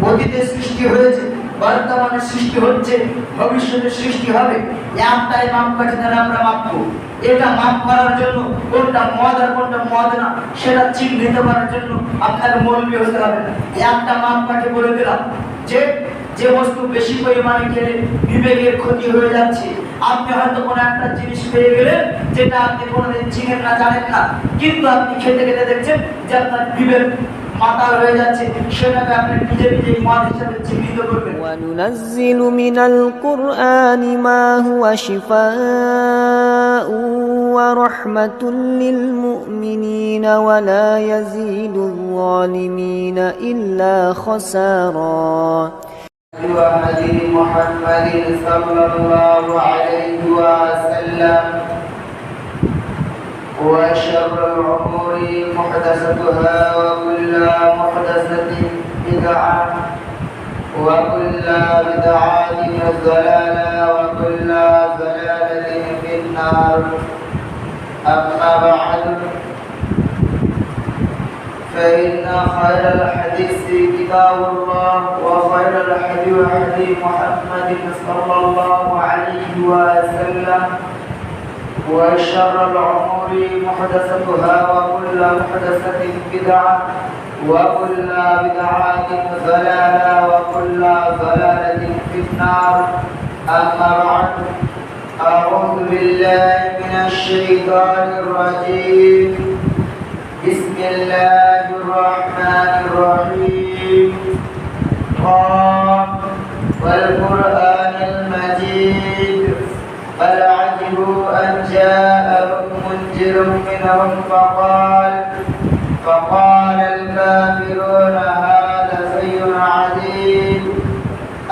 অতীতে সৃষ্টি হয়েছে, বর্তমানে সৃষ্টি হচ্ছে, ভবিষ্যতে সৃষ্টি হবে। একটাই মাপকাঠি দ্বারা আমরা মাপবো। এটা মাপ করার জন্য কোনটা মদ আর কোনটা মদ না সেটা চিহ্নিত করার জন্য আপনাকে মৌলবি হতে হবে। একটা মাপকাঠি বলে দিলাম যে যে বস্তু বেশি পরিমাণে খেলে বিবেকের ক্ষতি হয়ে যাচ্ছে। আপনি হয়তো কোনো একটা জিনিস পেয়ে গেলেন যেটা আপনি কোনোদিন চিনেন না, জানেন না, কিন্তু আপনি খেতে খেতে দেখছেন যে আপনার বিবেক মাতাল হয়ে যাচ্ছে, সেটাকে আপনি নিজে নিজেই মদ হিসেবে চিহ্নিত করবেন। وَنُنَزِّلُ مِنَ الْقُرْآنِ مَا هُوَ شِفَاءٌ وَرَحْمَةٌ لِّلْمُؤْمِنِينَ وَلَا يَزِيدُ الظَّالِمِينَ إِلَّا خَسَارًا. هدي محمد صلى الله عليه وسلم وشر الأمور محدثاتها وكل محدثة بدعة وكل بدعة ضلالة وكل ضلالة في النار. أما بعد فإن خير الحديث كتاب الله وخير الهدي هدي محمد صلى الله عليه وسلم وشر الأمور محدثاتها وكل محدثة بدعة وكل بدعة ضلالة وكل ضلالة في النار. أما بعد أعوذ بالله من الشيطان الرجيم. بسم الله الرحمن الرحيم. قاف والقرآن المجيد بل عجبوا أن جاءهم منذر منهم فقال الكافرون هذا شيء عجيب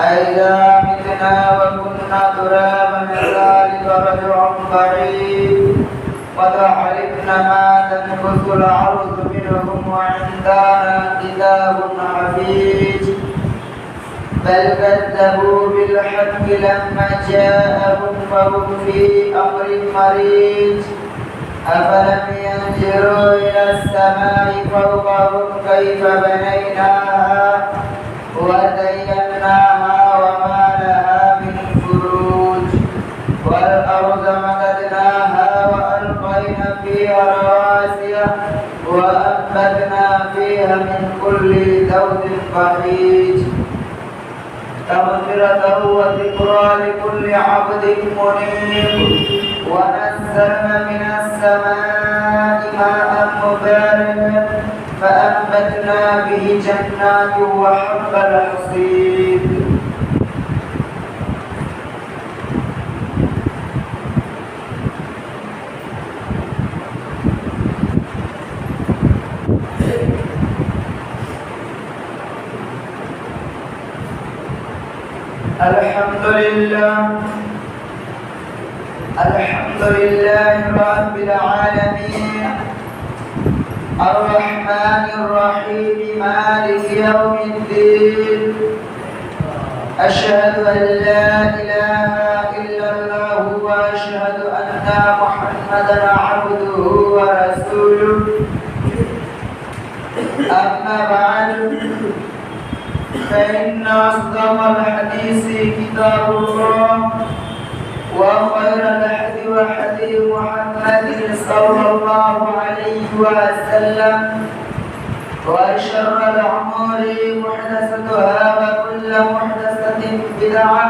أئذا متنا وكنا ترابا ذلك رجع بعيد قد علمنا ما تنقص الأرض منهم وعندنا كتاب حفيظ بل كذبوا بالحق لما جاءهم فهم في أمر مريج أفلم ينظروا إلى السماء فوقهم كيف بنيناها وزيناها وما لها من فروج والأرض مددناها وألقينا فيها رواسي وأنبتنا فيها من كل زوج بهيج تغفرة وذكرى لكل عبد منيب ونزلنا من السماء ماء مباركا فأنبتنا به جنات وحب الحصيد. الحمد لله رب العالمين الرحمن الرحيم مالك يوم الدين. أشهد أن لا إله إلا الله وأشهد أن محمدا عبده ورسوله. أما بعد فإن أصدق الحديث كتاب الله وخير الهدي هدي محمد صلى الله عليه وسلم وشر الأمور محدثاتها وكل محدثة بدعة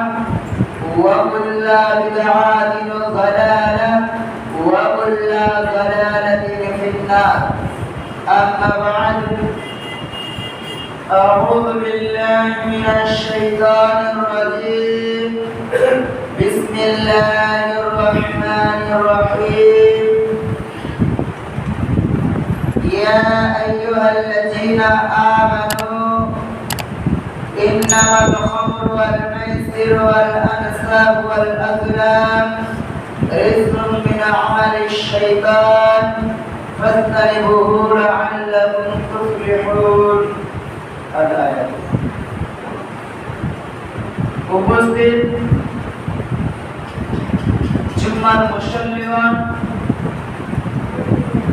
وكل بدعة ضلالة وكل ضلالة في النار. أما بعد أعوذ بالله من الشيطان الرجيم. بسم الله الرحمن الرحيم. يا أيها الذين آمنوا إنما الخمر والميسر والأنساب والأزلام رزق من عمل الشيطان فاجتنبوه لعلكم تفلحون. উপস্থিত জুম্মার মুসল্লিগণ,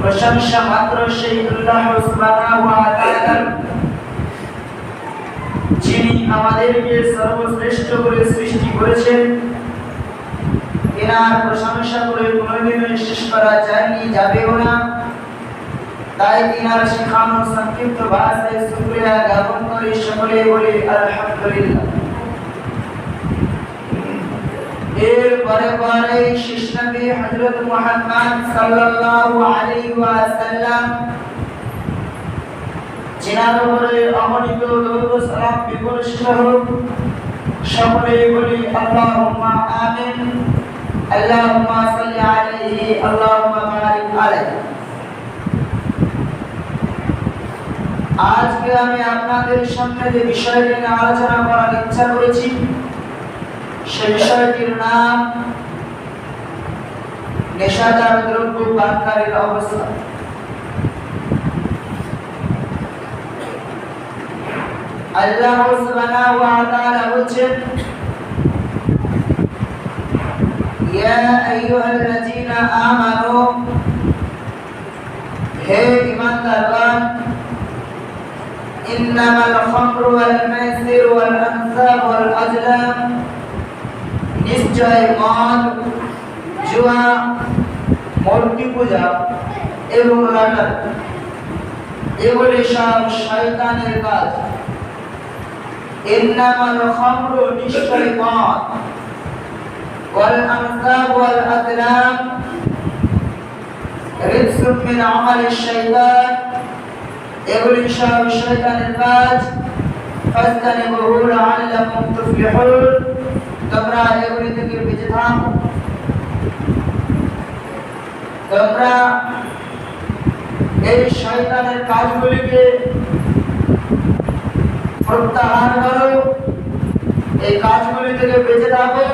প্রশংসা মাত্র সেই আল্লাহ সুবহানাহু ওয়া তাআলার আমাদেরকে সর্বশ্রেষ্ঠ করে সৃষ্টি করেছেন, এনার প্রশংসা করে কোনোদিনই শেষ করা যায়নি, যাবেও না। তাই তিনার শেখানো সংক্ষিপ্ত ভাষায় শুকরিয়া জ্ঞাপন করে সকলে বলি আলহামদুলিল্লাহ। এরপরে পরে শেষ নবী হযরত মুহাম্মদ সাল্লাল্লাহু আলাইহি ওয়াসাল্লাম যিনার উপরে অগণিত দরুদ সালাম বিবর্ষিত হোক, সকলে বলি আল্লাহুম্মা আমিন। আল্লাহুম্মা সাল্লি আলাইহি আল্লাহুম্মা বারিক আলাইহি। আজকে আমি আপনাদের সামনে যে বিষয়টি নিয়ে আলোচনা করার ইচ্ছা করেছি, সেই বিষয়টির নাম নেশাদার দ্রব্য পানকারীর অবস্থা। আল্লাহ সুবহানাহু ওয়া তাআলা বলেন, ইয়া আইয়ুহাল্লাযীনা আমানু, হে ঈমানদারগণ, ইন্নামাল খামরু ওয়াল মাইসিরু ওয়াল আনসাব ওয়াল আজলাম, নিশ্চয় মদ, জুয়া, মূর্তি পূজা এবং লাটার এগুলি সব শয়তানের কাজ। ইন্নামাল খামরু, নিশ্চয় মদ, ওয়াল আনসাব ওয়াল আজলাম রিজসুম মিন আমালিশ শাইতান, এগুলি সব শয়তানের কাজ। ফাজতানিবুহু লাআল্লাকুম তুফলিহুন, তোমরা এগুলি থেকে বেঁচে থাকো। তোমরা এই শয়তানের কাজগুলিকে প্রত্যাহার করো, এই কাজগুলি থেকে বেঁচে থাকো,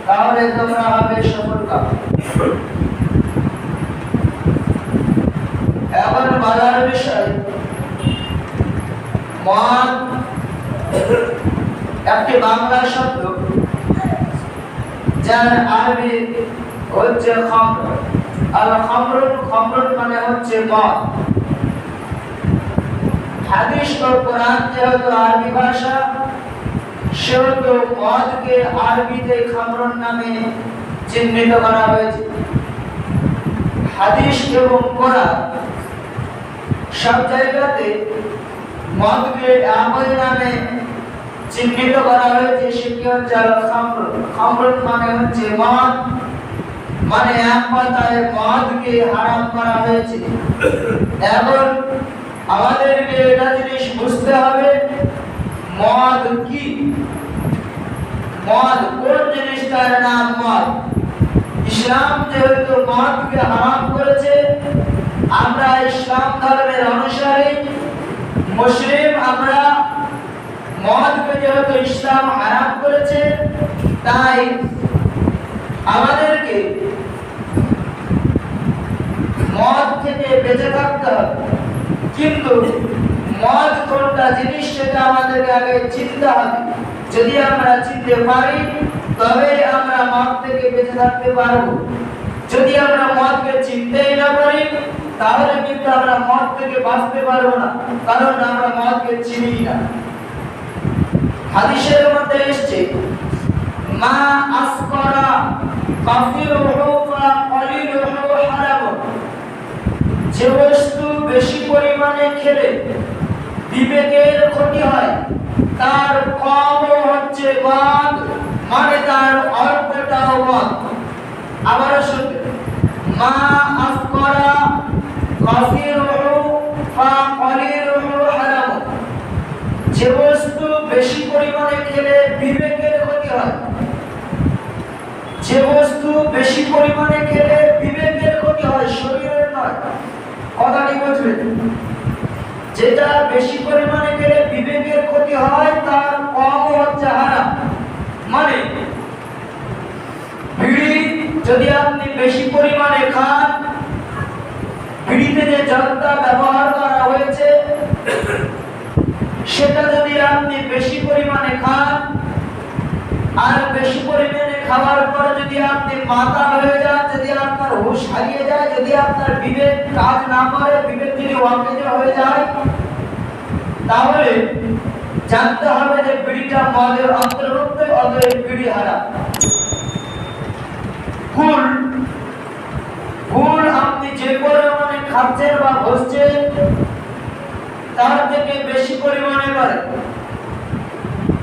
তাহলে তোমরা হবে সফলকাম। এখন বলার বিষয়, মদ একটি বাংলা শব্দ, যার আরবি হচ্ছে খামর। আল খামরুন, খামরুন মানে হচ্ছে মদ। হাদিস ও কোরআন যেহেতু আরবি ভাষা, সেহেতু মদকে আরবিতে খামরুন নামে চিহ্নিত করা হয়েছে। হাদিস এবং কোরআন সব জায়গাতে মদকে একই নামে চিহ্নিত করা হয়েছে, সেটি হচ্ছে আল খামরুন। খামরুন মানে হচ্ছে মদ, মানে এক কথায় মদকে হারাম করা হয়েছে। এখন আমাদেরকে এটা জিনিস বুঝতে হবে, মদ কি, মদ কোন জিনিসটার নাম মদ। ইসলাম যেহেতু মদকে হারাম করেছে, আমরা ইসলাম ধর্মের অনুসারী মুসলিম, আমরা মদকে যেহেতু ইসলাম হারাম করেছে, তাই আমাদেরকে মদ থেকে বেঁচে থাকতে হবে। কিন্তু মদ কোনটা জিনিস সেটা আমাদেরকে আগে চিনতে হবে। যদি আমরা চিনতে পারি তবে আমরা মদ থেকে বেঁচে থাকতে পারবো। যদি আমরা মদকে চিনতেই না পারি তাহলে কিন্তু আমরা মদ থেকে বাঁচতে পারবো না, কারণ আমরা মদকে চিনি না। হাদিসের মধ্যে এসেছে, মা আসকারা কাসিরুহু ফা কলিলুহু হারাম, যে বস্তু বেশি পরিমাণে খেলে বিবেকের ক্ষতি হয় তার কমও হচ্ছে মদ, মানে তার অল্পটাও মদ। আবার শুনতে, মা আসকারা কাসিরুহু ফা কলিলুহু হারাম, যে বস্তু বেশি পরিমাণে খেলে বিবেকের ক্ষতি হয়, যে বস্তু বেশি পরিমাণে খেলে বিবেকের ক্ষতি হয়, শরীরের নয়। কথাটি বুঝবেন, যেটা বেশি পরিমাণে খেলে বিবেকের ক্ষতি হয় তার কম হচ্ছে হারাম। মানে বিড়ি যদি আপনি বেশি পরিমাণে খান, বিড়িতে যে জর্দা ব্যবহার করা হয়েছে সেটা যদি আপনি বেশি পরিমাণে খান, আর বেশি পরিমাণে খাওয়ার পর যদি আপনি মাতাল হয়ে যান, যদি আপনার হুঁশ হারিয়ে যায়, যদি আপনার বিবেক কাজ না করে, বিবেক যদি অকেজো হয়ে যায়, তাহলে জানতে হবে যে বিড়ি মদের অন্তর্ভুক্ত, অতএব বিড়ি হারাম। ফুল আপনি যে পরিমাণে খাচ্ছেন বা বসছেন তার থেকে বেশি পরিমাণে করে,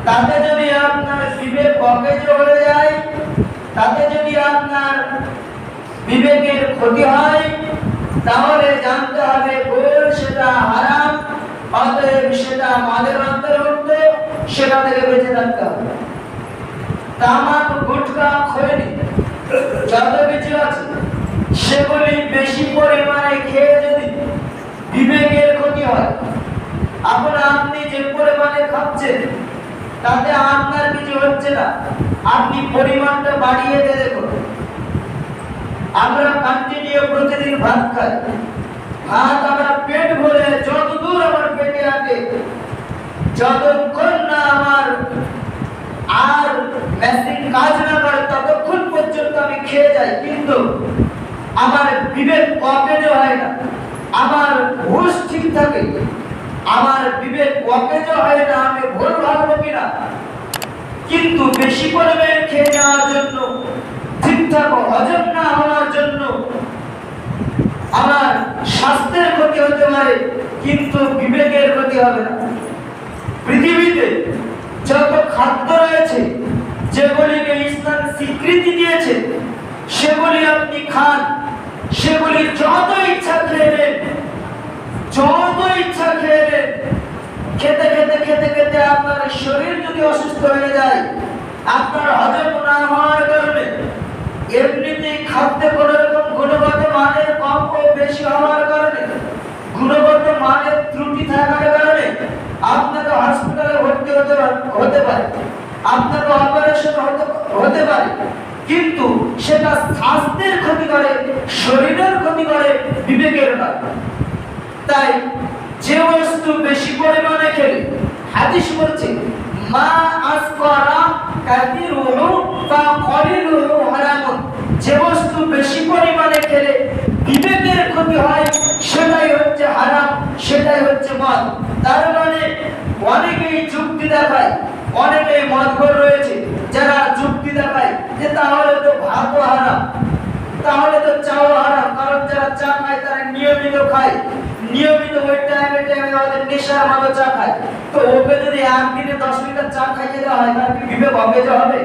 তাতে যদি আপনার বিবেক অকেজ হয়ে যায়, তাতে যদি আপনার বিবেকের ক্ষতি হয়, তাহলে জানতে হবে ফুল সেটা হারাম, অতএব সেটা মদের অন্তর্ভুক্ত, সেটা থেকে বেঁচে থাকতে হবে। তামাক, গুটখা, খৈনি যত কিছু আছে সেগুলি বেশি পরিমাণে খেয়ে যদি বিবেকের ক্ষতি হয়, আপনি যে পরিমাণে খাচ্ছেন তাতে আপনার কিছু হচ্ছে না, আপনি পরিমাণটা বাড়িয়ে দিয়ে দেখুন। আমরা কন্টিনিউ প্রতিদিন ভাত খাই, ভাত আমরা পেট ভরে যতদূর আমার পেটে আটে, যতক্ষণ না আমার আর মেশিন কাজ না করে ততক্ষণ পর্যন্ত আমি খেয়ে যাই, কিন্তু আমার বিবেক অকেজ হয় না, আমার হুঁশ ঠিক থাকে, আমার বিবেক অকেজ হয় না, আমি ভুল ভাববো কিনা। কিন্তু বেশি পরিমাণে খেয়ে নেওয়ার জন্য, ঠিকঠাক হজম না হওয়ার জন্য আমার স্বাস্থ্যের ক্ষতি হতে পারে, কিন্তু বিবেকের ক্ষতি হবে না। পৃথিবীতে যত খাদ্য রয়েছে যেগুলিকে ইসলাম স্বীকৃতি দিয়েছে সেগুলি আপনি খান, সেগুলি যত ইচ্ছা খেয়ে নেন, যত ইচ্ছা খেয়ে নেন। খেতে খেতে খেতে খেতে আপনার শরীর যদি অসুস্থ হয়ে যায়, আপনার হজম না হওয়ার কারণে, এমনিতেই খাদ্যে কোনো রকম গুণগত মানের কম ও বেশি হওয়ার কারণে, গুণগত মানের ত্রুটি থাকার কারণে আপনাকে হসপিটালে ভর্তি হতে পারে, আপনাকে অপারেশন হতে পারে, কিন্তু সেটা স্বাস্থ্যের ক্ষতি করে, শরীরের ক্ষতি করে, বিবেকের নয়। তাই যে বস্তু বেশি পরিমাণে খেলে, হাদিস বলছে মা আসকারা কাসিরুহু ফা কলিলুহু হারামুন, যে বস্তু বেশি পরিমাণে খেলে বিবেকের ক্ষতি হয় সেটাই হচ্ছে হারাম, সেটাই হচ্ছে মদ। তার মানে অনেকেই যুক্তি দেখায়, অনেকেই মদখোর রয়েছে যারা যুক্তি দেখায় যে তাহলে তো ভাতও হারাম, তাহলে তো চাও হারাম, কারণ যারা চা খায় তারা নিয়মিত খায়, নিয়মিত ওই টাইমে ওদের নেশার মতো চা খায়। তো ওকে যদি একদিনে 10 লিটার চা খাইয়ে দেওয়া হয়, তার কি বিবেক অকেজ হবে?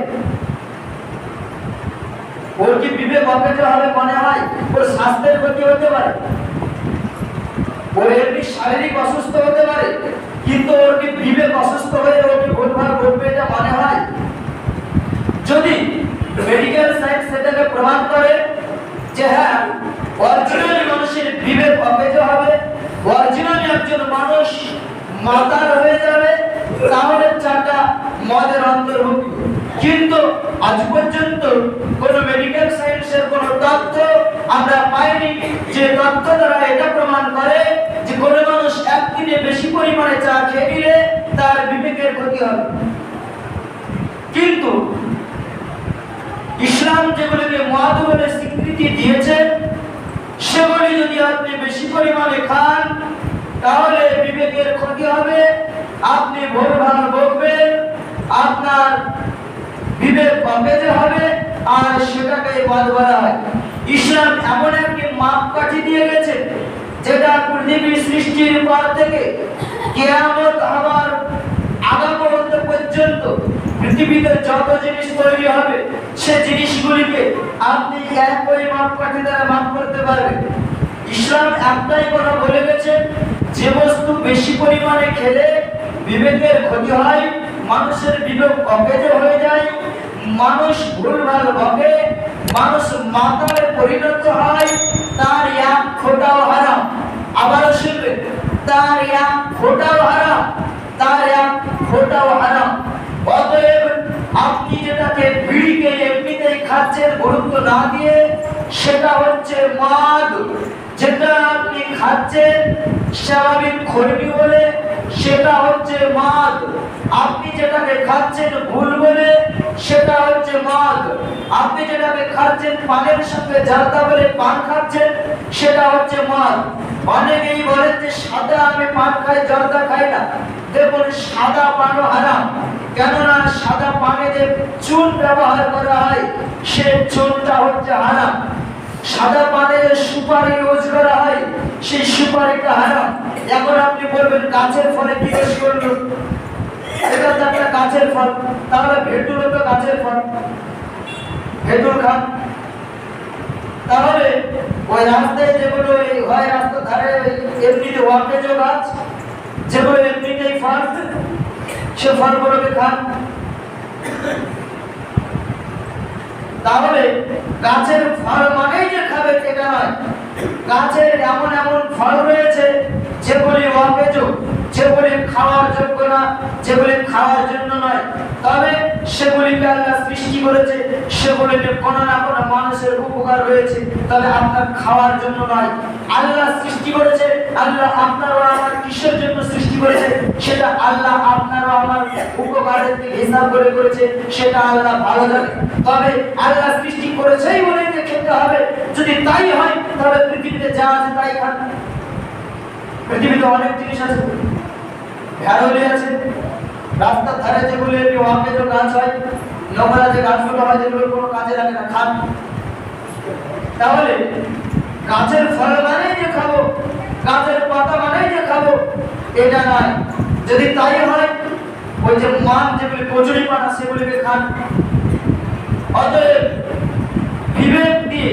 ওর কি বিবেক অকেজ হবে মনে হয়? ওর স্বাস্থ্যের ক্ষতি হতে পারে, ওর এমনি শারীরিক অসুস্থ হতে পারে, কিন্তু ওর কি বিবেক অসুস্থ হয়ে ওর কি ভুলভাল করবে এটা মনে হয়? যদি মেডিকেল সায়েন্স সেটাকে প্রমাণ করে যে হ্যাঁ অরিজিনালি মানুষের বিবেক অকেজ হবে, অরিজিনালি একজন মানুষ মাতাল হয়ে যাবে, তাহলে চাটা মদের অন্তর্ভুক্ত। কিন্তু আজ পর্যন্ত কোন মেডিকেল সায়েন্সের কোন তথ্য আমরা পাইনি যে তথ্য দ্বারা এটা প্রমাণ করে যে কোন মানুষ একদিনে বেশি পরিমাণে চা খেয়ে নিলে তার বিবেকের ক্ষতি হবে। কিন্তু ইসলাম যেগুলিকে মদ বলে স্বীকৃতি দিয়েছে সেগুলি যদি আপনি বেশি পরিমাণে খান তাহলে বিবেকের ক্ষতি হবে, আপনি ভুলভাল বকবেন, আপনার বিবেক অকেজ হবে, আর সেটাকে মদ বলা হয়। ইসলাম এমন একটি মাপকাঠি দিয়ে গেছে যেটা পৃথিবীর সৃষ্টির পর থেকে কিয়ামত হওয়ার আগ পর্যন্ত পৃথিবীতে যত জিনিস তৈরি হবে সে জিনিসগুলিকে আপনি একই মাপকাঠি দ্বারা মাপ করতে পারবেন। ইসলাম একটাই কথা বলে গেছে, যে বস্তু বেশি পরিমাণে খেলে বিবেকের ক্ষতি হয়, মানুষের বিবেক অকেজ হয়ে যায়, মানুষ ভুলভাল বকে, মানুষ মাতালে পরিণত হয়, তার এক ফোঁটাও হারাম। আবারও শুনবেন, তার এক ফোঁটাও হারাম, তার এক ফোঁটাও হারাম। অতএব আপনি যেটাকে বিড়িকে এমনিতেই খাচ্ছেন গুরুত্ব না দিয়ে, সেটা হচ্ছে মদ। যেটা আপনি খাচ্ছেন স্বাভাবিক খৈনি বলে, সেটা হচ্ছে মদ। আপনি যেটাকে খাচ্ছেন ভুল বলে, সেটা হচ্ছে মদ। আপনি যেটাকে খাচ্ছেন পানের সঙ্গে জারদা বলে পান খাচ্ছেন, সেটা হচ্ছে মদ। অনেকেই বলেন যে সাদা আমি পান খাই, জারদা খাই না। দেখুন, সাদা পানও হারাম, কেননা সাদা পানিতে চুন ব্যবহার করা হয়, সে চুনটা হচ্ছে হারাম। সাদা পানিতে সুপারি ইউজ করা হয়, সেই সুপারিটা হারাম। এখন আপনি বলবেন গাছের ফলে কি দোষ করলো? এটা তো একটা গাছের ফল, তাহলে ভেটুল তো গাছের ফল, ভেটুল খান। তাহলে ওই রাস্তায় যেগুলো হয় রাস্তার ধারে এমনিতে ওয়াকেজ গাছ, যেগুলো এমনিতেই ফল, সে ফলগুলোকে খান। তাহলে গাছের ফল মানেই যে খাবে এটা নয়। গাছের এমন এমন ফল রয়েছে যেগুলি ওয়াকেজ, যেগুলি খাওয়ার যোগ্য না, যেগুলি খাওয়ার জন্য নয়, তবে সেগুলিকে আল্লাহ সৃষ্টি করেছে, সেগুলিতে কোনো না কোনো মানুষের উপকার রয়েছে, তবে আপনার খাওয়ার জন্য নয়। আল্লাহ সৃষ্টি করেছে, আল্লাহ আপনার ও আমার কিসের জন্য সৃষ্টি করেছে সেটা আল্লাহ আপনার ও আমার উপকারের দিকে হিসাব করে করেছে, সেটা আল্লাহ ভালো জানে। তবে আল্লাহ সৃষ্টি করেছেই বলে যে খেতে হবে, যদি তাই হয় তাহলে পৃথিবীতে যা আছে তাই খান। পৃথিবীতে অনেক জিনিস আছে, ভেড়লি আছে, রাস্তার ধারে যেগুলো ওয়াকেজ গাছ হয়, নোংরা যে গাছগুলো হয় যেগুলো কোনো কাজে লাগে না, খান। তাহলে গাছের ফল মানেই যে খাবো, গাছের পাতা মানেই যে খাবো এটা নয়। যদি তাই হয় ওই যে মান যেগুলি কচুরি পানা সেগুলিকে খান। অতএব বিবেক দিয়ে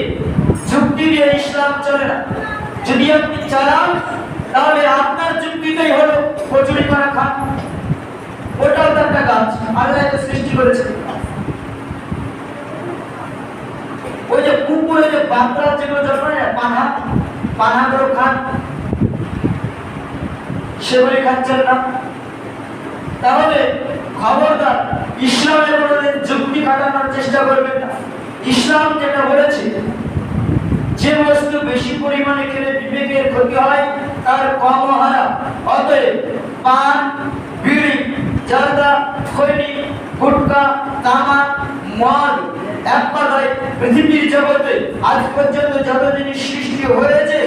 যুক্তি দিয়ে ইসলাম চলে না। যদি আপনি চালান তাহলে আপনার যুক্তিতেই হলো কচুরি পানা খান, ওটাও তো একটা গাছ, আল্লাহ এটা সৃষ্টি করেছে। ওই যে পুকুরে যে বাগদা যেগুলো জন্মায় না, পানা, পানাগুলো খান, সেগুলি খাচ্ছেন না। তাহলে খবরদার ইসলামের মধ্যে যুক্তি খাটানোর চেষ্টা করবেন না। ইসলাম যেটা বলেছে যে বস্তু বেশি পরিমাণে খেলে বিবেকের ক্ষতি হয় তার কম হারাম। অতএব পান, বিড়ি, জারদা, খৈনি, গুটকা, তামাক, মদ, এক কথায় পৃথিবীর জগতে আজ পর্যন্ত যত জিনিস সৃষ্টি হয়েছে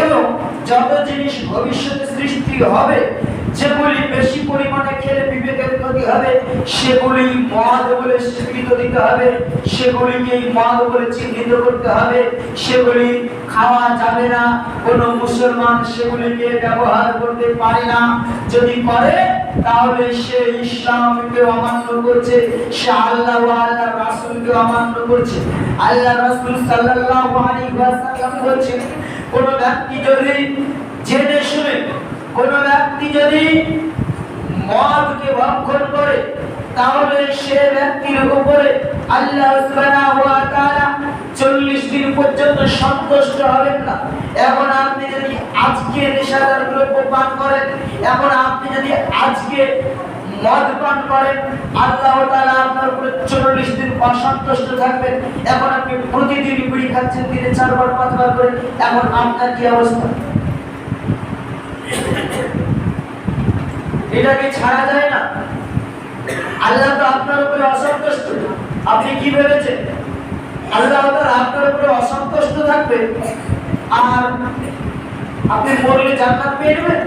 এবং যত জিনিস ভবিষ্যতে সৃষ্টি হবে, যেগুলি বেশি পরিমাণে খেলে বিবেকের ক্ষতি হবে সেগুলি মদ বলে স্বীকৃত দিতে হবে, সেগুলিকেই মদ বলে চিহ্নিত করতে হবে, সেগুলি খাওয়া যাবে না, কোনো মুসলমান সেগুলিকে ব্যবহার করতে পারে না। যদি করে তাহলে সে ইসলামকে অমান্য করছে, সে আল্লাহ ও আল্লাহর রাসূলকে অমান্য করছে। আল্লাহ রাসূল সাল্লাল্লাহু আলাইহি ওয়াসাল্লাম বলেছেন, কোন ব্যক্তি যদি জেনে শুনে, কোন ব্যক্তি যদি মদকে ভক্ষণ করে তাহলে সে ব্যক্তির উপরে আল্লাহ সুবহানাহু ওয়া তাআলা 40 দিন পর্যন্ত সন্তুষ্ট হবেন না। এখন আপনি যদি আজকে নেশাদার দ্রব্য পান করেন, এখন আপনি যদি আজকে মদ পান করেন, আল্লাহ তাআলা আপনার উপরে 40 দিন অসন্তুষ্ট থাকবেন। এখন আপনি প্রতিদিন বিড়ি খাচ্ছেন, দিনে 4 বার 5 বার করে, এখন আপনার কি অবস্থা? এটাকে ছাড়া যায় না। আল্লাহ তো আপনার উপরে অসন্তুষ্ট। আপনি কি ভেবেছেন আল্লাহ তাআলা আপনার উপরে অসন্তুষ্ট থাকবে আর আপনি মরলে জান্নাত পেয়ে নেবেন?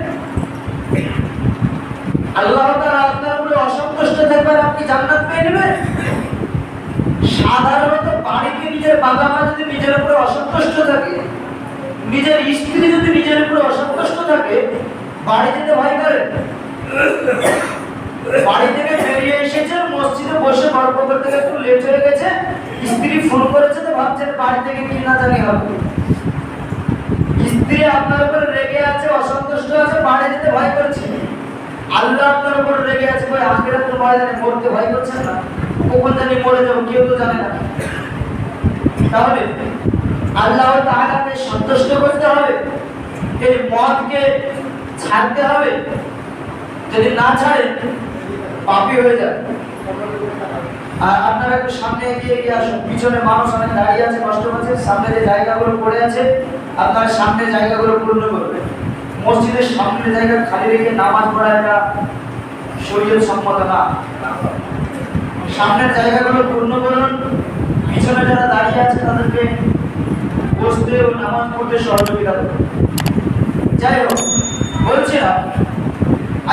আল্লাহ তাআলা আপনার উপরে অসন্তুষ্ট থাকবে আর আপনি জান্নাত পেয়ে নেবেন? সাধারণত বাড়িতে নিজের বাবা মা যদি নিজের উপরে অসন্তুষ্ট থাকে, নিজের স্ত্রী যদি নিজের উপরে অসন্তুষ্ট থাকে, বাড়ি যেতে ভয় করে। বাড়ি থেকে বেরিয়ে এসেছে, মসজিদে বসে গল্প করতে একটু লেট হয়ে গেছে, স্ত্রী ফোন করেছে তো ভাবছেন বাড়ি থেকে কি না জানি হবে। স্ত্রী আপনার উপরে রেগে আছে, অসন্তুষ্ট আছে, বাড়ি যেতে ভয় করছে। আল্লাহ আপনার উপর রেগে আছে, ভাই আখিরাত তো ভয় জানে, মরতে ভয় করছেন না, কখন জানি মরে যাবো কেউ তো জানে না। তাহলে আল্লাহ তাআলাকে সন্তুষ্ট করতে হবে, এই মদকে ছাড়তে হবে। যদি না ছাড়ে পাপী হয়ে যায়। আর আপনারা একটু সামনে এগিয়ে আসুন, পিছনে মানুষ অনেক দাঁড়িয়ে আছে, কষ্ট পাচ্ছে, সামনে যে জায়গাগুলো পড়ে আছে আপনারা সামনে জায়গাগুলো পূর্ণ করবেন। মসজিদের সামনে জায়গা খালি রেখে নামাজ পড়া এটা শরীয়ত সম্মত না। সামনের জায়গাগুলো পূর্ণ করুন, পিছনে যারা দাঁড়িয়ে আছে তাদেরকে বসতে ও নামাজ পড়তে সহযোগিতা করুন। যাই হোক, বলছিলাম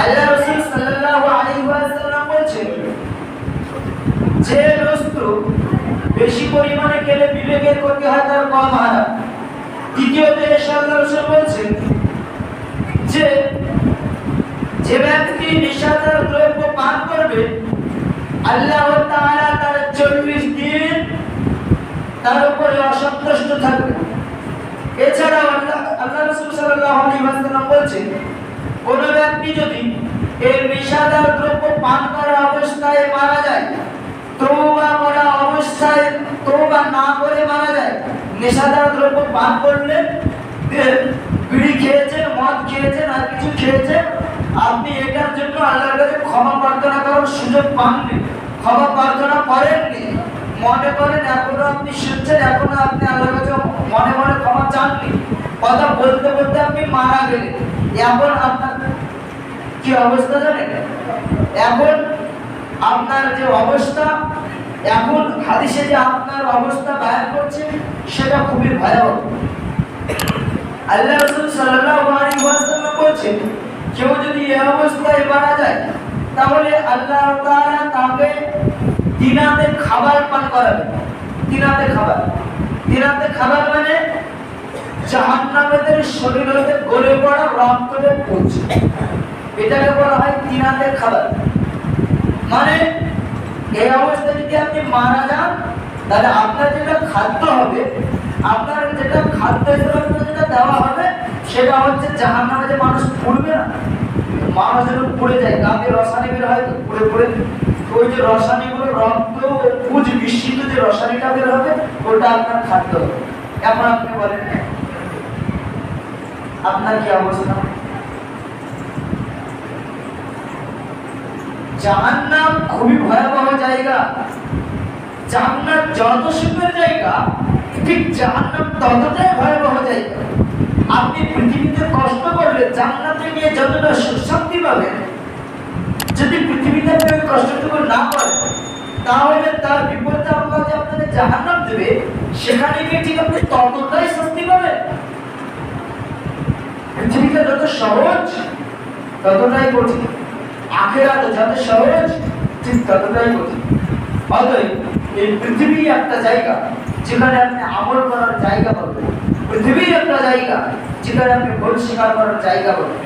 আল্লাহ রাসূল সাল্লাল্লাহু আলাইহি ওয়াসাল্লাম বলেছেন যে বস্তু বেশি পরিমাণে খেলে বিবেকের ক্ষতি হয় তার কম হারাম। দ্বিতীয়ত আল্লাহ রাসূল বলছেন যে যে ব্যক্তি নেশাদার দ্রব্য পান করবে আল্লাহ তাআলা তার 40 দিন তার উপরে অসন্তুষ্ট থাকবে। এছাড়াও আল্লাহ রাসূল সাল্লাল্লাহু আলাইহি ওয়াসাল্লাম বলেছেন কোন ব্যক্তি যদি এই নেশাদার দ্রব্য পান করা অবস্থায় মারা যায়, তওবা করা অবস্থায় তওবা না করে মারা যায়, নেশাদার দ্রব্য পান করলে বিড়ি খেয়েছেন, মদ খেয়েছেন, আর কিছু খেয়েছেন, আপনি এটার জন্য আল্লাহর কাছে ক্ষমা প্রার্থনা করার সুযোগ পাননি, ক্ষমা প্রার্থনা করেননি, মনে করেন এখনো আপনি শুনছেন, এখনো আপনি আল্লাহর কাছে মনে মনে ক্ষমা চাননি, কথা বলতে বলতে আপনি মারা গেলেন, এখন আপনার কি অবস্থা জানেন? এখন আপনার যে অবস্থা, এখন হাদিসে যে আপনার অবস্থা বয়ান করছে সেটা খুবই ভয়াবহ। আল্লাহ রাসূল সাল্লাল্লাহু আলাইহি ওয়াসাল্লাম বলেছেন কেউ যদি এই অবস্থায় মারা যায় তাহলে আল্লাহ তাআলা তাকে দিনাতে খাবার পান করাবে। দিনাতে খাবার মানে জাহান্নামীদের শরীর হতে গলে পড়া রক্তের পুঁজ, এটাকে বলা হয় দিনাতে খাবার। মানে এই অবস্থায় যদি আপনি মারা যান তাহলে আপনার যেটা খাদ্য হবে, আপনার যেটা খাদ্য হিসেবে যেটা দেওয়া হবে সেটা হচ্ছে জাহান্নামে যে মানুষ পুড়বে না, মানুষ যখন পুড়ে যায় গাঁদে রসায়নি বের হয় তো পুড়ে পুড়ে, ওই যে রসায়নিগুলো রক্ত পুঁজ মিশ্রিত যে রসায়নিটা বের হবে ওটা আপনার খাদ্য হবে। এখন আপনি বলেন আপনার কি অবস্থা? জাহান্নাম খুবই ভয়াবহ জায়গা। জান্নাত যত সুন্দর জায়গা, ঠিক জাহান্নাম ততটাই ভয়াবহ জায়গা। আপনি পৃথিবীতে কষ্ট করলে জান্নাতে গিয়ে যতটা সুশান্তি পাবেন, যদি পৃথিবীতে আপনি কষ্টটুকু না করেন তাহলে তার বিপরীতে আল্লাহ যে আপনাকে জাহান্নাম দেবে সেখানে গিয়ে ঠিক আপনি ততটাই শান্তি পাবেন। পৃথিবীটা যত সহজ ততটাই কঠিন, আখিরাত যত সহজ ঠিক ততটাই কঠিন। অতএব এই পৃথিবী একটা জায়গা যেখানে আপনি আমল করার জায়গা পাবেন, পৃথিবী একটা জায়গা যেখানে আপনি ভুল স্বীকার করার জায়গা পাবেন।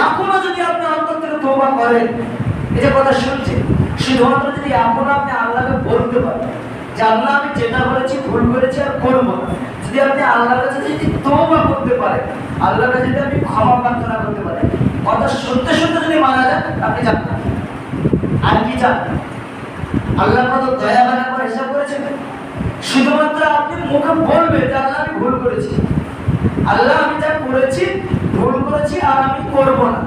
এখনো যদি আপনি অন্তর থেকে তওবা করেন, এই যে কথা শুনছেন, শুধুমাত্র যদি এখনো আপনি আল্লাহকে বলতে পারেন যে আল্লাহ আমি যেটা বলেছি ভুল করেছি আর করবো না, যদি আপনি আল্লাহর কাছে যদি তওবা করতে পারেন, আল্লাহর কাছে যদি আপনি ক্ষমা প্রার্থনা করতে পারেন, কথা শুনতে শুনতে যদি মারা যান আপনি জানেন আর কি চান? আল্লাহ কত দয়া মায়া করে হিসাব করেছেন। শুধুমাত্র আপনি মুখে বলবেন যে আল্লাহ আমি ভুল করেছি, আল্লাহ আমি যা করেছি ভুল করেছি আর আমি করবো না,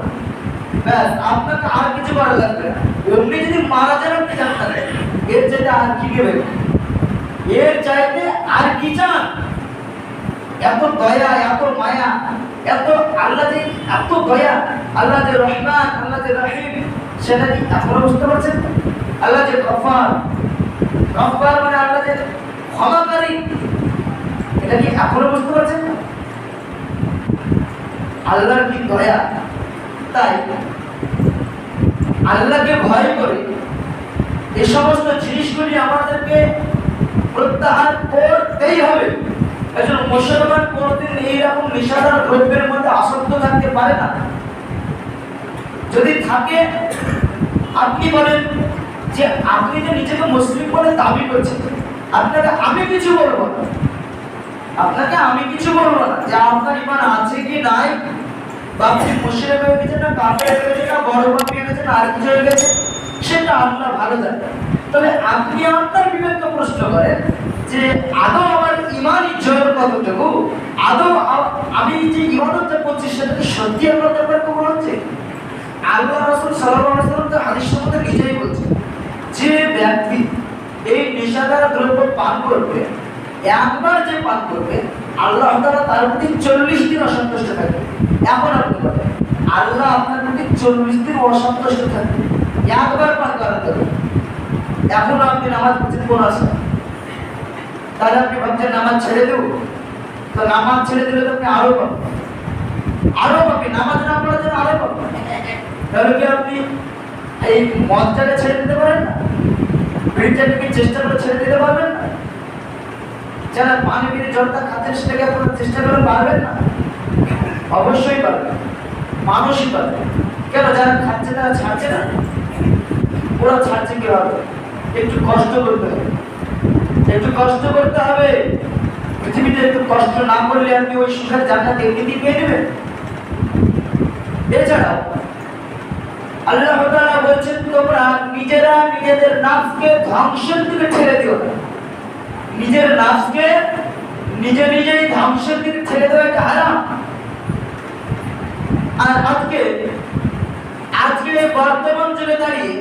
ব্যাস, আপনাকে আর কিছু করা লাগবে না। অমনি যদি মারা যান আপনি জানতেন এর চাইতে আর কি দেবেন, এর চাইতে আর কি চান? এত দয়া, এত মায়া, এত আল্লাহ যে এত দয়া, আল্লাহ যে রহমান, আল্লাহ যে রহিম, সেটা কি এখনো বুঝতে পারছেন? আল্লাহ যে গফফার, গফফার মানে আল্লাহ যে ক্ষমাকারী, এটা কি এখনো বুঝতে পারছেন? আল্লাহর কি দয়া। তাই আল্লাহকে ভয় করে এই সমস্ত জিনিসগুলি আমাদেরকে প্রত্যাহার করতেই হবে। একজন মুসলমান কোনদিন এইরকম নিশাদার দ্রব্যের মধ্যে আসক্ত থাকতে পারে না। যদি থাকে, আপনি বলেন যে আপনি যে নিজেকে মুসলিম বলে দাবি করছেন, আপনাকে আমি কিছু বলবো না, আপনাকে আমি কিছু বলবো না যে আপনার ঈমান আছে কি নাই, বা আপনি মুশরিক হয়ে গেছেন না কাফের হয়ে গেছেন না বড় পাপী হয়ে গেছেন আর কিছু হয়ে গেছে, সেটা আল্লাহ ভালো জানে। তবে আপনি আপনার বিবেককে প্রশ্ন করেন যে আদৌ আমার ঈমান ইজ্জত কতটুকু, আদৌ আমি যে ইবাদতটা করছি সেটা কি সত্যি আল্লাহর দরবারে কবুল হচ্ছে? আল্লাহ রাসূল সাল্লাল্লাহু আলাইহি ওয়াসাল্লাম তার হাদিসের মধ্যে নিজেই বলছেন যে ব্যক্তি এই নেশাদার দ্রব্য পান করবে, একবার যে পান করবে, আল্লাহ তাআলা তার প্রতি 40 দিন অসন্তুষ্ট থাকবে। এখন আপনি বলেন আল্লাহ আপনার প্রতি 40 দিন অসন্তুষ্ট থাকবে একবার পান করার জন্য, এখন আপনি নামাজ পড়ছেন কোন আশা? তাহলে আপনি ভাবছেন নামাজ ছেড়ে দেবো, তো নামাজ ছেড়ে দিলে তো আপনি আরো পাবেন, আরো পাবেন, নামাজ না পড়ার জন্য আরো পাবেন। তাহলে কি আপনি এই মদটাকে ছেড়ে দিতে পারেন না? বিড়িটাকে চেষ্টা করে ছেড়ে দিতে পারবেন না? যারা পানি বিড়ি জর্দা খাচ্ছেন সেটাকে আপনারা চেষ্টা করে পারবেন না? অবশ্যই পারবেন, মানুষই পারবে। কেন? যারা খাচ্ছে তারা ছাড়ছে না। ওরা ছাড়ছে কিভাবে? একটু কষ্ট করতে হবে, একটু কষ্ট করতে হবে। পৃথিবীতে একটু কষ্ট না করলে আপনি ওই সুখের জান্নাত এমনিতেই পেয়ে নেবেন। এছাড়াও আল্লাহ তাআলা বলছেন, তোমরা নিজেরা নিজেদের নাফসকে ধ্বংসের দিকে ঠেলে দিও না। নিজের নাফসকে নিজে নিজেই ধ্বংসের দিকে ঠেলে দেওয়া একটা হারাম। আর আজকে বর্তমান যুগে দাঁড়িয়ে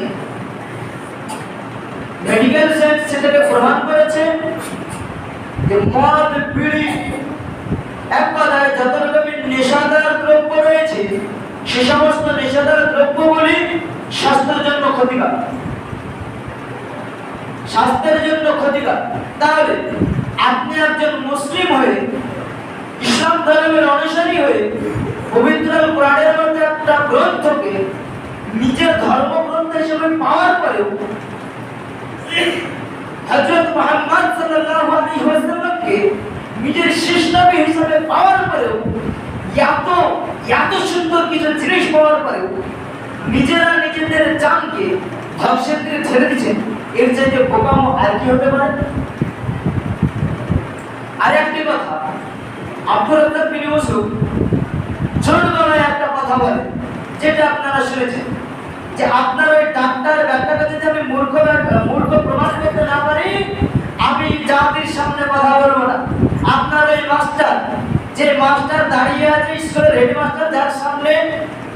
মেডিকেল সায়েন্স সেটাকে প্রমাণ করেছে যে মদ, বিড়ি, এক কথায় যত রকমের নেশাদার দ্রব্য রয়েছে সে সমস্ত নেশাদার দ্রব্যগুলি স্বাস্থ্যের জন্য ক্ষতিকর, স্বাস্থ্যের জন্য ক্ষতিকর। তাহলে আপনি একজন মুসলিম হয়ে, ইসলাম ধর্মের অনুসারী হয়ে, পবিত্র কোরআনের মধ্যে একটা গ্রন্থকে নিজের ধর্মগ্রন্থ হিসেবে পাওয়ার পরেও হযরত মুহাম্মদ সাল্লাল্লাহু আলাইহি ওয়াসাল্লামকে নিজের শেষ নবী হিসেবে পাওয়ার পরেও, এত সুন্দর কিছু জিনিস পাওয়ার পরেও নিজেরা নিজেদের জানকে ধ্বংসের দিকে ছেড়ে দিচ্ছেন, এর চাইতে বোকামো আর কি হতে পারে? আর একটি কথা, আব্দুর রাজ্জাক বিন ইউসুফ ছোটবেলায় একটা কথা বলে, যেটা আপনারা শুনেছেন, যে আপনার ওই ডাক্তার ব্যাটাকে যদি আমি মূর্খ প্রমাণ করতে না পারি, আমি জাতির সামনে কথা বলবো না। আপনার ওই মাস্টার, যে মাস্টার দাঁড়িয়ে আছে স্কুলের হেডমাস্টার, যার সামনে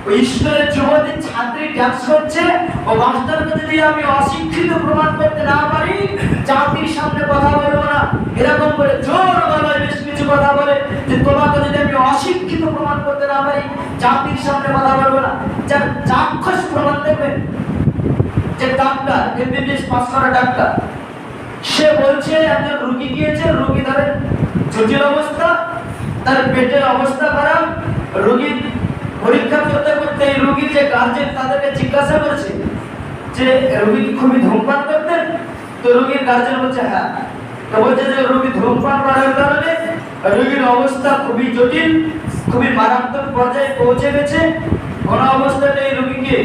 ওই স্কুলের যুবতী ছাত্রী ডান্স করছে, ও মাস্টারকে যদি আমি অশিক্ষিত প্রমাণ করতে না পারি, জাতির সামনে কথা বলবো না। এরকম করে জোর গলায় বেশ কিছু কথা বলে যে তোমাকে যদি আমি অশিক্ষিত প্রমাণ করতে না পারি, জাতির সামনে কথা বলবো না। যার চাক্ষুষ প্রমাণ দেখবেন, যে ডাক্তার, এমবিবিএস পাস করা ডাক্তার, সে বলছে একজন রোগী গিয়েছে, রোগী ধরেন জটিল অবস্থা, তার পেটের অবস্থা খারাপ, রোগীর পরীক্ষা করতে করতে এই রোগীর যে গার্জেন তাদেরকে জিজ্ঞাসা করেছে যে রোগী কি খুবই ধূমপান করতেন? তো রোগীর গার্জেন বলছে হ্যাঁ। তো বলছে যে রোগী ধূমপান করার কারণে রোগীর অবস্থা খুবই জটিল, খুবই মারাত্মক পর্যায়ে পৌঁছে গেছে। কোন অবস্থাতে এই রোগীকে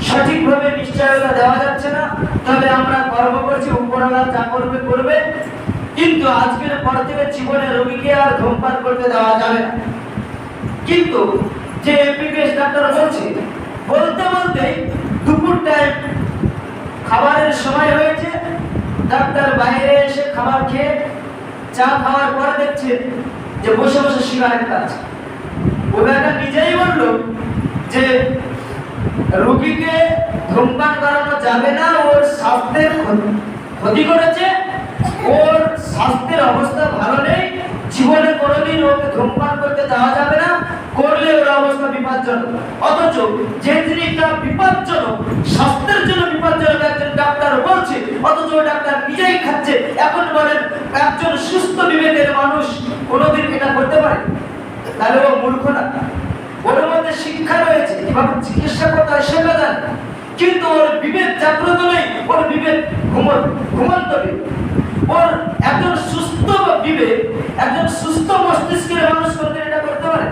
সঠিকভাবে নিশ্চয়তা দেওয়া যাচ্ছে না, তবে আমরা গর্ব করছি উপরওয়ালা যা করবে করবে, কিন্তু আজকের পর থেকে জীবনে রোগীকে আর ধূমপান করতে দেওয়া যাবে না। কিন্তু যে এমবিবিএস ডাক্তার বলতে বলতে দুপুর টাইম খাবারের সময় হয়েছে, ডাক্তার বাইরে এসে খাবার খেয়ে চা খাওয়ার পর দেখছে যে বসে বসে সিগারেট খাচ্ছে। ও ব্যাটা নিজেই বলল যে রোগীকে ধূমপান করানো যাবে না, ওর স্বাস্থ্যের ক্ষতি করেছে, ওর স্বাস্থ্যের অবস্থা ভালো নেই, জীবনে কোনোদিন ওকে ধূমপান করতে দেওয়া যাবে না, করলে ওর অবস্থা বিপজ্জনক। অথচ যে জিনিসটা বিপজ্জনক, স্বাস্থ্যের জন্য বিপজ্জনক একজন ডাক্তার বলছে, অথচ ওই ডাক্তার নিজেই খাচ্ছে। এখন বলেন একজন সুস্থ বিবেকের মানুষ কোনোদিন এটা করতে পারে? তাহলে ও মূর্খ না? ওর মধ্যে শিক্ষা রয়েছে, কিভাবে চিকিৎসা করতে হয় সেটা জানে, কিন্তু ওর বিবেক জাগ্রত নেই, ওর বিবেক ঘুমন্ত বিবেক। ওর একজন সুস্থ বিবেক, একজন সুস্থ মস্তিষ্কের মানুষ করতে এটা করতে পারে,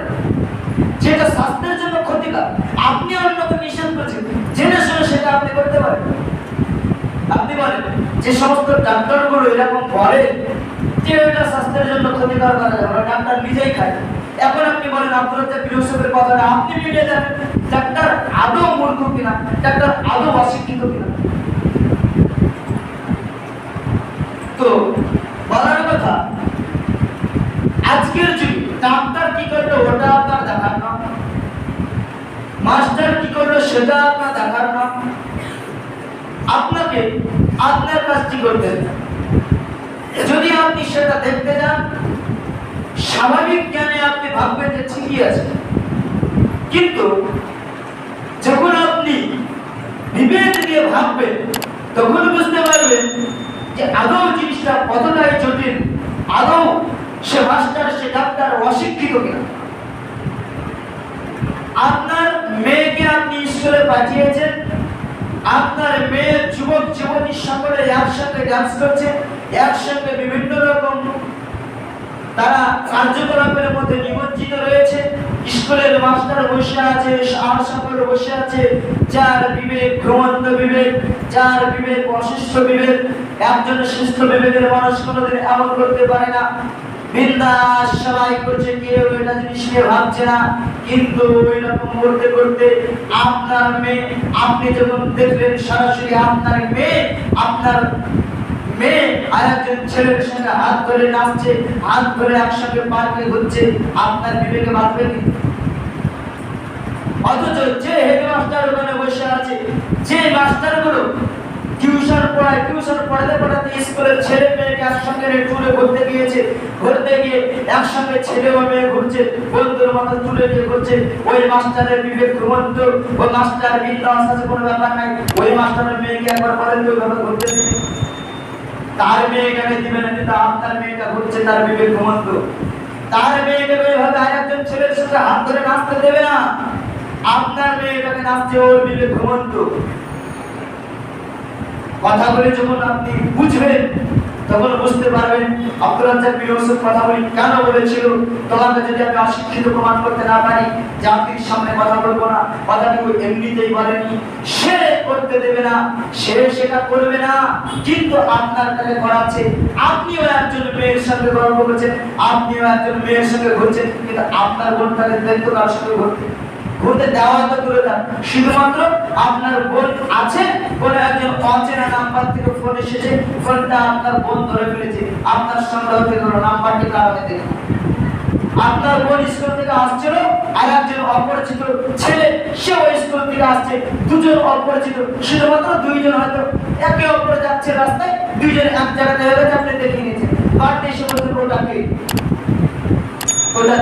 যেটা স্বাস্থ্যের জন্য ক্ষতিকর। আপনি অন্যকে নিষেধ করছেন, জেনে শুনে সেটা আপনি করতে পারেন? আপনি বলেন যে সমস্ত ডাক্তারগুলো এরকম বলে যে এটা স্বাস্থ্যের জন্য ক্ষতিকর করা যাবে না, ডাক্তার নিজেই খায়। এখন আপনি বলেন আব্দুর রাজ্জাক বিন ইউসুফের কথাটা আপনি মিলিয়ে দেন, ডাক্তার আদৌ মূর্খ কিনা, ডাক্তার আদৌ অশিক্ষিত কিনা? তো বলার কথা, আজকের যুগে ডাক্তার কি করলো ওটা আপনার দেখার না, মাস্টার কি করলো সেটা আপনার দেখার না। আপনাকে আপনার কাজটি করতে হবে। যদি আপনি সেটা দেখতে যান, স্বাভাবিক জ্ঞানে আপনি ভাববেন যে ঠিকই আছে, কিন্তু যখন আপনি বিবেক দিয়ে ভাববেন তখন বুঝতে পারবেন যে আদৌ জিনিসটা কতটাই জটিল, আদৌ সে মাস্টার সে ডাক্তার অশিক্ষিত কিনা। আপনার মেয়েকে আপনি স্কুলে পাঠিয়েছেন, আপনার মেয়ের যুবক যুবতী একসঙ্গে ডান্স করছে, একসঙ্গে বিভিন্ন রকম তারা কার্যকলাপের মধ্যে নিমজ্জিত রয়েছে। স্কুলের মাস্টার বসে আছে, আশাকর বসে আছে, যার বিবেক ঘুমন্ত বিবেক, যার বিবেক অসুস্থ বিবেক। একজন সুস্থ বিবেকের মানুষ কোনোদিন এমন করতে পারে না। বিন্দাস সবাই করছে, কেউ এটা জিনিস নিয়ে ভাবছে না। কিন্তু ওই রকম করতে করতে আপনার মেয়ে, আপনি যখন দেখলেন সরাসরি আপনার মেয়ে আর একজন ছেলের সঙ্গে হাত ধরে নাচছে, হাত ধরে একসঙ্গে পার্কে ঘুরছে, আপনার বিবেকে বাঁধবে কি? অথচ যে হেডমাস্টার ওখানে বসে আছে, যে মাস্টারগুলো টিউশন পড়ায়, টিউশন পড়াতে পড়াতে স্কুলের ছেলে মেয়েকে একসঙ্গে ট্যুরে ঘুরতে গিয়েছে, ঘুরতে গিয়ে একসঙ্গে ছেলে ও মেয়ে ঘুরছে, বন্ধুর মতো ট্যুরে গিয়ে ঘুরছে, ওই মাস্টারের বিবেক ঘুমন্ত, ওই মাস্টার বিন্দাস আছে, কোনো ব্যাপার নাই। ওই মাস্টারের মেয়েকে একবার বলেন তো ওইভাবে ঘুরতে দিবে? তার মেয়েটাকে দিবে না, কিন্তু আপনার মেয়েটা ঘুরছে, তার বিবেক ঘুমন্ত। তার মেয়েটাকে ওইভাবে আরেকজন ছেলের সাথে হাত ধরে নাচতে দেবে না। আপনার মেয়েটাকে নাচছে, ওর বিবেক ঘুমন্ত। কথা বলে যখন আপনি বুঝবেন, তখন বুঝতে পারবেন আব্দুল রাজ্জাক বিন ইউসুফ কথা বলি কেন বলেছিল। তোমাকে যদি আমি অশিক্ষিত প্রমাণ করতে না পারি, জাতির সামনে কথা বলবো না, কথাটি এমনিতেই বলেনি, সে করতে দেবে না, সে সেটা করবে না, কিন্তু আপনার কাছে করাচ্ছে। আপনিও একজন মেয়ের সঙ্গে গল্প করছেন, আপনিও একজন মেয়ের সঙ্গে ঘুরছেন, কিন্তু আপনার বোনটাকে দেখতে তার সঙ্গে ঘুরতে দেওয়া তো দূরে থাক, শুধুমাত্র আপনার বোন আছে, কোনো একজন অচেনা নাম্বার থেকে ফোন এসেছে, ফোনটা আপনার বোন ধরে ফেলেছে, আপনার সন্দেহ থেকে হলো নাম্বারটি কারণে দেখুন। আপনার বোন স্কুল থেকে আসছিল, আর একজন অপরিচিত ছেলে সেও স্কুল থেকে আসছে, দুজন অপরিচিত, শুধুমাত্র দুইজন হয়তো একে অপরে যাচ্ছে রাস্তায়, দুইজন এক জায়গাতে হয়ে গেছে, আপনি দেখে নিয়েছেন। বাড়তে এসে বলতে ওটাকে ওটা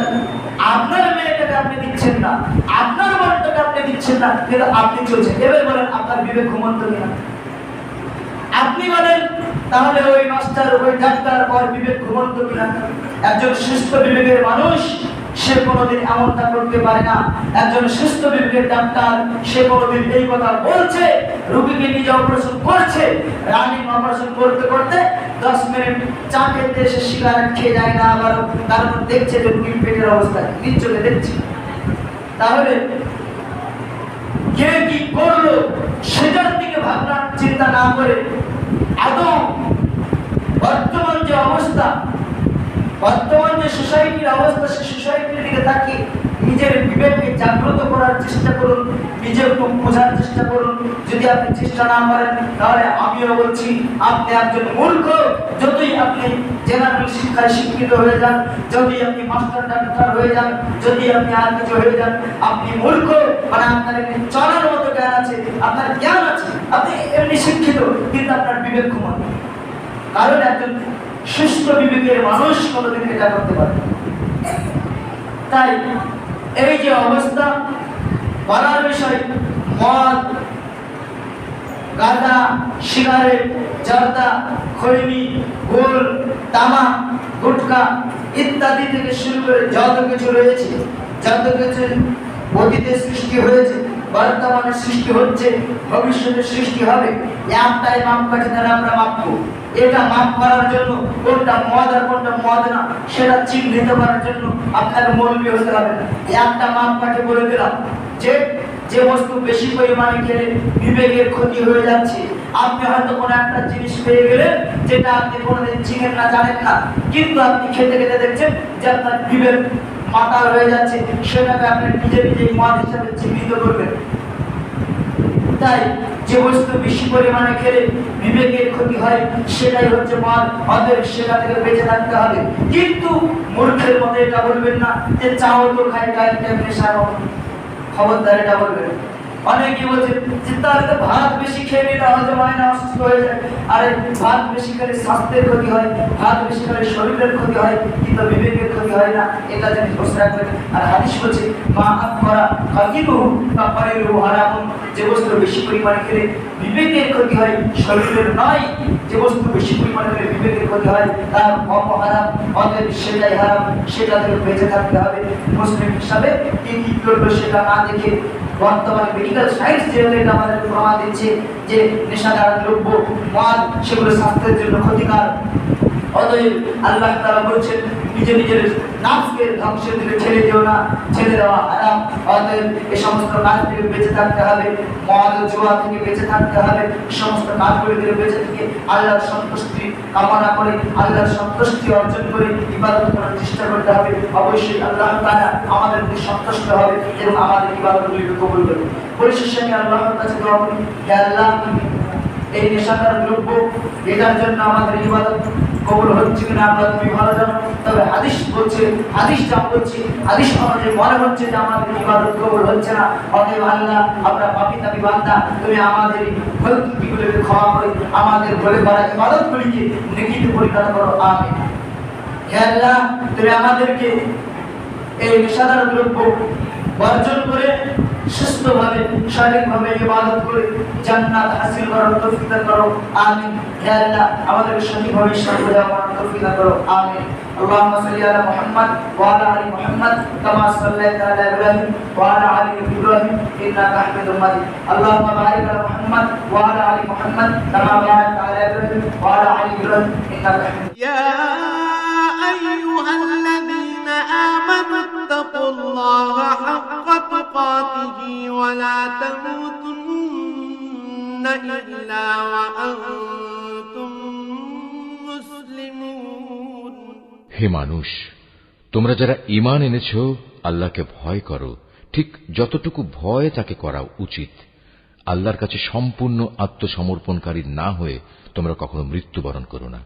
আপনার মেয়েটাকে আপনি দিচ্ছেন না, আপনার বোনটাকে আপনি দিচ্ছেন না, কিন্তু আপনি চলছেন। এবার বলেন আপনার বিবেক ঘুমন্ত কিনা? আপনি বলেন তাহলে ওই মাস্টার, ওই ডাক্তার, ওর বিবেক ঘুমন্ত কিনা? একজন সুস্থ বিবেকের মানুষ সে কোনোদিন এমনটা করতে পারে না। একজন সুস্থ বিবেকের ডাক্তার সে কোনোদিন এই কথা বলছে, রোগীকে নিজে অপারেশন করছে, রানিং অপারেশন করতে করতে 10 মিনিট চা খেতে এসে সিগারেট খেয়ে যায় না, আবার তারপর দেখছে যে রোগীর পেটের অবস্থা, নিজ চোখে দেখছে। তাহলে কে কি করলো সেটার দিকে ভাবনা চিন্তা না করে আদৌ বর্তমান যে অবস্থা, বর্তমান যে সোসাইটির অবস্থা, সেই সোসাইটির দিকে তাকিয়ে নিজের বিবেককে জাগ্রত করার চেষ্টা করুন, নিজে একটু বোঝার চেষ্টা করুন। যদি আপনি চেষ্টা না করেন, তাহলে আমিও বলছি আপনি একজন মূর্খ। যতই আপনি জেনারেল শিক্ষায় শিক্ষিত হয়ে যান, যদি আপনি মাস্টার ডাক্তার হয়ে যান, যদি আপনি আর কিছু হয়ে যান, আপনি মূর্খ। মানে আপনার একটি চলার মতো জ্ঞান আছে, আপনার জ্ঞান আছে, আপনি এমনি শিক্ষিত, কিন্তু আপনার বিবেক ঘুমানো। কারণ একজন সুস্থ বিবেকের মানুষ কোনোদিন এটা করতে পারে। তাই এই যে অবস্থা, বলার বিষয়, মদ, গাঁজা, সিগারেট, জর্দা, খৈনি, গোল, তামাক, গুটখা ইত্যাদি থেকে শুরু করে যত কিছু রয়েছে, যত কিছু অতীতে সৃষ্টি হয়েছে, বর্তমানে সৃষ্টি হচ্ছে, ভবিষ্যতে সৃষ্টি হবে, একটাই মাপকাঠি দ্বারা আমরা মাপবো। এটা মাপ করার জন্য কোনটা মদ আর কোনটা মদ না সেটা চিহ্নিত করার জন্য আপনার মৌলবি হতে হবে না। একটা মাপকাঠি বলে দিলাম যে যে বস্তু বেশি পরিমাণে খেলে বিবেকের ক্ষতি হয়ে যাচ্ছে। আপনি হয়তো কোনো একটা জিনিস পেয়ে গেলেন যেটা আপনি কোনোদিন চিনেন না, জানেন না, কিন্তু আপনি খেতে খেতে দেখছেন যে আপনার বিবেক মাতাল হয়ে যাচ্ছে, সেটাকে আপনি নিজে নিজেই মদ হিসাবে চিহ্নিত করবেন। তাই যে বস্তু বেশি পরিমাণে খেলে বিবেকের ক্ষতি হয় সেটাই হচ্ছে মদ, অতএব সেটা থেকে বেঁচে থাকতে হবে। কিন্তু মূর্খের মতো এটা বলবেন না যে চাও তো খাই, টাইমটা নেশা, খবরদার এটা বলবেন। অনেকে বলছে যে তাহলে তো ভাত বেশি খেয়ে নিলে হজম হয় না, অসুস্থ হয়ে যায়। আরে ভাত বেশি খেলে স্বাস্থ্যের ক্ষতি হয়, ভাত বেশি খেলে শরীরের ক্ষতি হয়, কিন্তু বিবেকের ক্ষতি হয় না, এটা যেন বুঝতে রাখবেন। আর হাদিস বলছে মা আকবরা কাকিবহু কাফারিরু হারামুন, যে বস্তু বেশি পরিমাণে খেলে বিবেকের ক্ষতি হয়, শরীরের নয়। যে বস্তু বেশি পরিমাণে খেলে বিবেকের ক্ষতি হয় তার হারাম, অতএব সেটাই হারাম, সেটা থেকে বেঁচে থাকতে হবে। মুসলিম হিসাবে কি কি করবে সেটা না দেখে বর্তমানে মেডিকেল সায়েন্স যেহেতু এটা আমাদের প্রমাণ দিচ্ছে যে নেশাদার দ্রব্য মদ সেগুলো স্বাস্থ্যের জন্য ক্ষতিকর। অতএব আল্লাহ তাআলা বলছেন নিজের নাফসকে ধ্বংসের দিকে ঠেলে দিও না, ছেড়ে দেওয়া হারাম। অতএব এই সমস্ত কাজ থেকে বেঁচে থাকতে হবে, মদ জুয়া থেকে বেঁচে থাকতে হবে, সমস্ত কাজগুলি থেকে বেঁচে থেকে আল্লাহর সন্তুষ্টি কামনা করে, আল্লাহর সন্তুষ্টি অর্জন করে ইবাদত করার চেষ্টা করতে হবে। অবশ্যই আল্লাহ তাআলা আমাদেরকে সন্তুষ্ট হবে এবং আমাদের ইবাদতগুলিকে কবুল করবে। পরিশেষে আমি আল্লাহর কাছে দোয়া করি, হে আল্লাহ, এই নেশাদার দ্রব্য এটার জন্য আমাদের ইবাদত কবুল হচ্ছে কিনা আমরা তুমি ভালো জানো। তবে হাদিস বলছে, হাদিস যা বলছে, হাদিস অনুযায়ী মনে হচ্ছে যে আমাদের ইবাদত কবুল হচ্ছে না। অতএব আল্লাহ, আমরা পাপী তাপী বান্দা, তুমি আমাদের ভুল ত্রুটিগুলোকে ক্ষমা করে আমাদের ভুলে করা ইবাদতগুলিকে নেকিতে পরিণত করো, আমিন। হে আল্লাহ, তুমি আমাদেরকে এই নেশাদার দ্রব্য বর্জন করে সুস্থভাবে সঠিকভাবে ইবাদত করে জান্নাত হাসিল করার তৌফিক দান করো, আমিন। হে আল্লাহ, আমাদের সঠিকভাবে ইসলাম বোঝার তৌফিক দান করো, আমিন। اللهم صل على محمد وعلى ال محمد كما صليت على ابراهيم وعلى ال ابراهيم انك حميد مجيد. اللهم بارك على محمد وعلى ال محمد كما باركت على ابراهيم وعلى ال ابراهيم انك حميد. يا ايها الذين امنوا اتقوا الله حق تقاته ولا تموتن الا وانتم مسلمون. হে মানুষ, তোমরা যারা ঈমান এনেছো, আল্লাহকে ভয় করো, ঠিক যতটুকু ভয় তাকে করা উচিত। আল্লাহর কাছে সম্পূর্ণ আত্মসমর্পণকারী না হয়ে তোমরা কখনো মৃত্যুবরণ করো না।